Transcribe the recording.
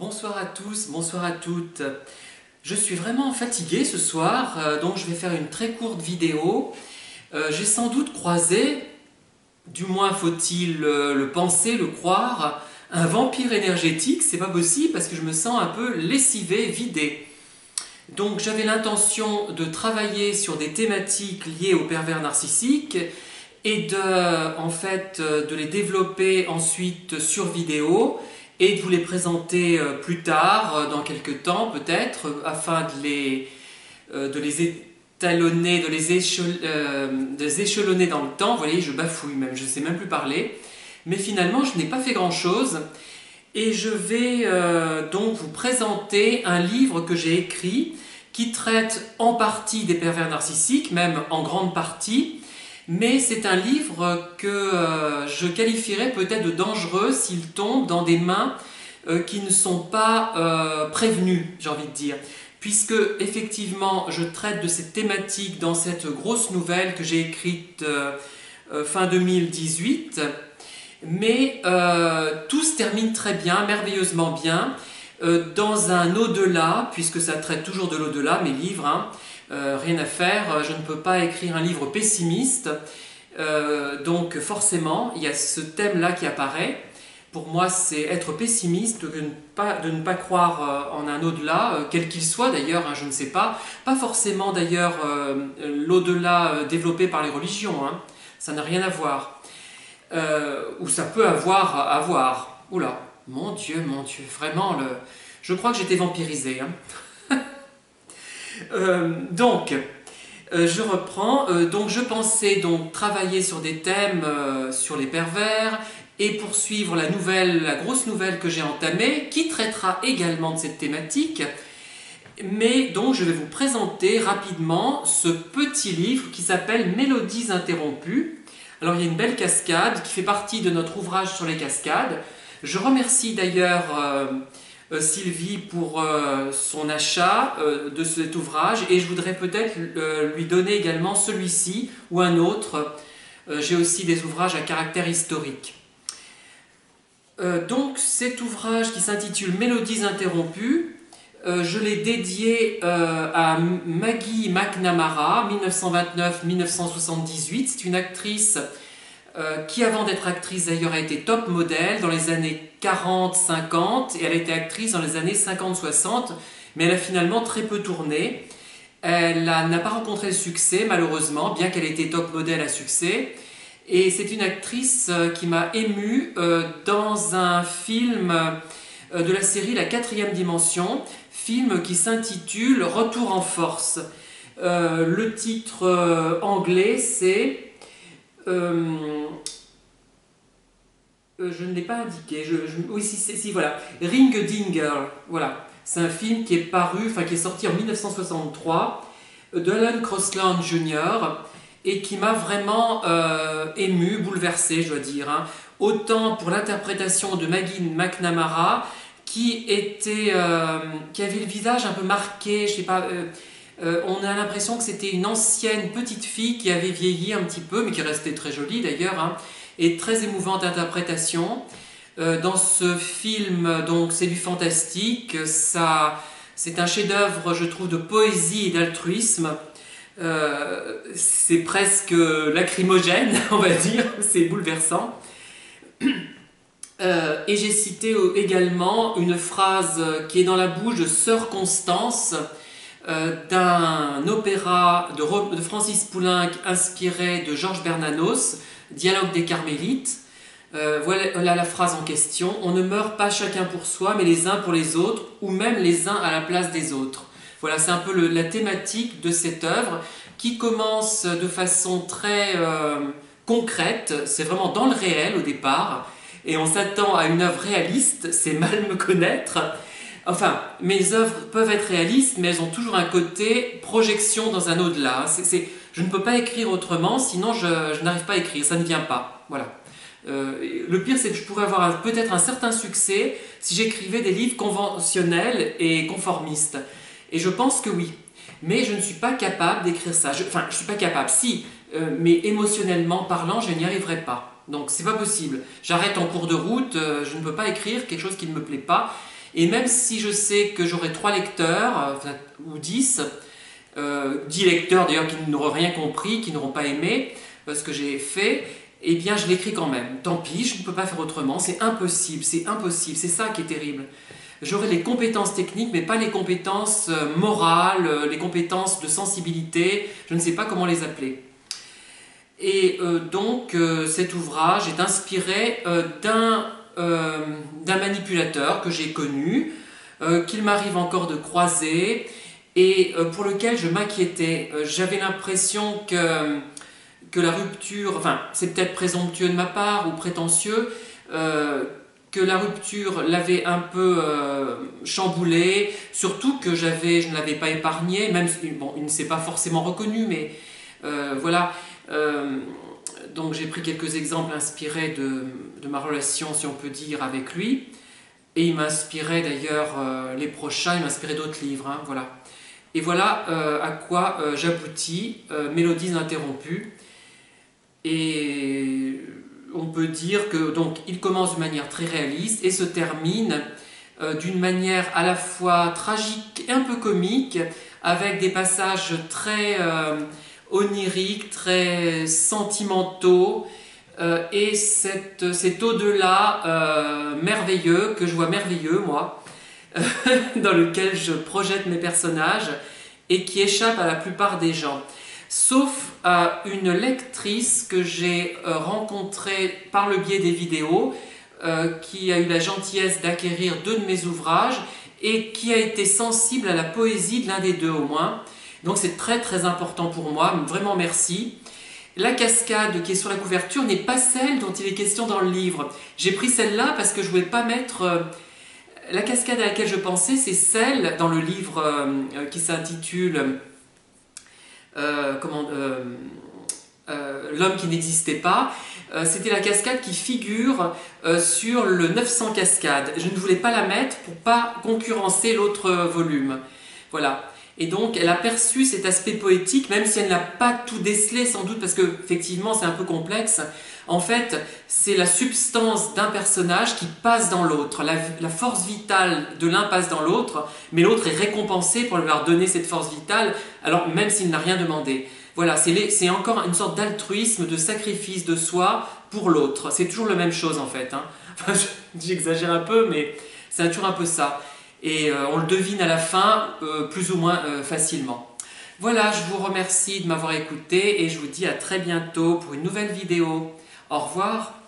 Bonsoir à tous, bonsoir à toutes. Je suis vraiment fatigué ce soir, donc je vais faire une très courte vidéo. J'ai sans doute croisé, du moins faut-il le penser, le croire, un vampire énergétique. C'est pas possible parce que je me sens un peu lessivé, vidé. Donc j'avais l'intention de travailler sur des thématiques liées au pervers narcissique et de les développer ensuite sur vidéo et de vous les présenter plus tard, dans quelques temps peut-être, afin de les étalonner, de les échelonner dans le temps. Vous voyez, je bafouille même, je ne sais même plus parler. Mais finalement, je n'ai pas fait grand-chose. Et je vais donc vous présenter un livre que j'ai écrit qui traite en partie des pervers narcissiques, même en grande partie, mais c'est un livre que je qualifierais peut-être de dangereux s'il tombe dans des mains qui ne sont pas prévenues, j'ai envie de dire. Puisque effectivement je traite de cette thématique dans cette grosse nouvelle que j'ai écrite fin 2018, mais tout se termine très bien, merveilleusement bien, dans un au-delà, puisque ça traite toujours de l'au-delà, mes livres, hein, rien à faire, je ne peux pas écrire un livre pessimiste, donc forcément il y a ce thème-là qui apparaît. Pour moi, c'est être pessimiste, de ne pas croire en un au-delà, quel qu'il soit d'ailleurs, hein, je ne sais pas. Pas forcément d'ailleurs l'au-delà développé par les religions, hein, ça n'a rien à voir. Ou ça peut avoir à voir. Oula, mon Dieu, vraiment, je crois que j'étais vampirisé. Hein. Je reprends. Donc, je pensais donc travailler sur des thèmes sur les pervers et poursuivre la grosse nouvelle que j'ai entamée, qui traitera également de cette thématique. Mais donc, je vais vous présenter rapidement ce petit livre qui s'appelle Mélodies interrompues. Alors, il y a une belle cascade qui fait partie de notre ouvrage sur les cascades. Je remercie d'ailleurs Sylvie pour son achat de cet ouvrage et je voudrais peut-être lui donner également celui-ci ou un autre. J'ai aussi des ouvrages à caractère historique. Donc cet ouvrage qui s'intitule Mélodies interrompues, je l'ai dédié à Maggie McNamara, 1929-1978. C'est une actrice qui, avant d'être actrice d'ailleurs, a été top modèle dans les années 40-50 et elle a été actrice dans les années 50-60, mais elle a finalement très peu tourné. Elle n'a pas rencontré le succès malheureusement, bien qu'elle ait été top modèle à succès. Et c'est une actrice qui m'a ému dans un film de la série La Quatrième Dimension, film qui s'intitule Retour en force. Le titre anglais c'est... je ne l'ai pas indiqué, oui si, voilà, Ring a Ding Girl, voilà. C'est un film qui est qui est sorti en 1963 de Alan Crosland Jr. et qui m'a vraiment ému, bouleversé, je dois dire. Hein. Autant pour l'interprétation de Maggie McNamara, qui avait le visage un peu marqué, je sais pas, on a l'impression que c'était une ancienne petite fille qui avait vieilli un petit peu, mais qui restait très jolie d'ailleurs, hein, et très émouvante interprétation. Dans ce film, donc c'est du fantastique, c'est un chef-d'œuvre, je trouve, de poésie et d'altruisme. C'est presque lacrymogène, on va dire, c'est bouleversant. Et j'ai cité également une phrase qui est dans la bouche de Sœur Constance, d'un opéra de Francis Poulenc inspiré de Georges Bernanos, Dialogue des Carmélites. Voilà la phrase en question. On ne meurt pas chacun pour soi, mais les uns pour les autres, ou même les uns à la place des autres. Voilà, c'est un peu la thématique de cette œuvre qui commence de façon très concrète. C'est vraiment dans le réel au départ. Et on s'attend à une œuvre réaliste, c'est mal me connaître. Enfin, mes œuvres peuvent être réalistes, mais elles ont toujours un côté projection dans un au-delà. Je ne peux pas écrire autrement, sinon je n'arrive pas à écrire, ça ne vient pas. Voilà. Le pire, c'est que je pourrais avoir peut-être un certain succès si j'écrivais des livres conventionnels et conformistes. Et je pense que oui. Mais je ne suis pas capable d'écrire ça. Enfin, je ne suis pas capable, si, mais émotionnellement parlant, je n'y arriverai pas. Donc, c'est pas possible. J'arrête en cours de route, je ne peux pas écrire quelque chose qui ne me plaît pas. Et même si je sais que j'aurai 3 lecteurs, ou 10, 10 lecteurs d'ailleurs qui n'auront rien compris, qui n'auront pas aimé ce que j'ai fait, eh bien je l'écris quand même. Tant pis, je ne peux pas faire autrement, c'est impossible, c'est ça qui est terrible. J'aurai les compétences techniques, mais pas les compétences morales, les compétences de sensibilité, je ne sais pas comment les appeler. Et donc cet ouvrage est inspiré d'un manipulateur que j'ai connu, qu'il m'arrive encore de croiser, et pour lequel je m'inquiétais. J'avais l'impression que la rupture, enfin c'est peut-être présomptueux de ma part ou prétentieux, que la rupture l'avait un peu chamboulé, surtout que je ne l'avais pas épargné, même si bon, il ne s'est pas forcément reconnu, mais voilà. Donc j'ai pris quelques exemples inspirés de ma relation, si on peut dire, avec lui, et il m'inspirait d'ailleurs les prochains, il m'inspirait d'autres livres, hein, voilà. Et voilà à quoi j'aboutis, Mélodies interrompues. Et on peut dire que donc il commence de manière très réaliste et se termine d'une manière à la fois tragique et un peu comique, avec des passages très oniriques, très sentimentaux, et cet au-delà merveilleux, que je vois merveilleux moi, dans lequel je projette mes personnages et qui échappe à la plupart des gens. Sauf à une lectrice que j'ai rencontrée par le biais des vidéos, qui a eu la gentillesse d'acquérir 2 de mes ouvrages et qui a été sensible à la poésie de l'un des 2 au moins. Donc c'est très très important pour moi, vraiment merci. La cascade qui est sur la couverture n'est pas celle dont il est question dans le livre. J'ai pris celle-là parce que je ne voulais pas mettre... La cascade à laquelle je pensais, c'est celle dans le livre qui s'intitule L'homme qui n'existait pas. C'était la cascade qui figure sur le 900 cascades. Je ne voulais pas la mettre pour pas concurrencer l'autre volume. Voilà. Et donc elle a perçu cet aspect poétique, même si elle n'a pas tout décelé sans doute, parce que effectivement c'est un peu complexe. En fait, c'est la substance d'un personnage qui passe dans l'autre. La force vitale de l'un passe dans l'autre, mais l'autre est récompensé pour lui avoir donné cette force vitale, alors même s'il n'a rien demandé. Voilà, c'est encore une sorte d'altruisme, de sacrifice de soi pour l'autre. C'est toujours la même chose en fait, hein. Enfin, j'exagère un peu, mais c'est toujours un peu ça. Et on le devine à la fin, plus ou moins facilement. Voilà, je vous remercie de m'avoir écouté et je vous dis à très bientôt pour une nouvelle vidéo. Au revoir.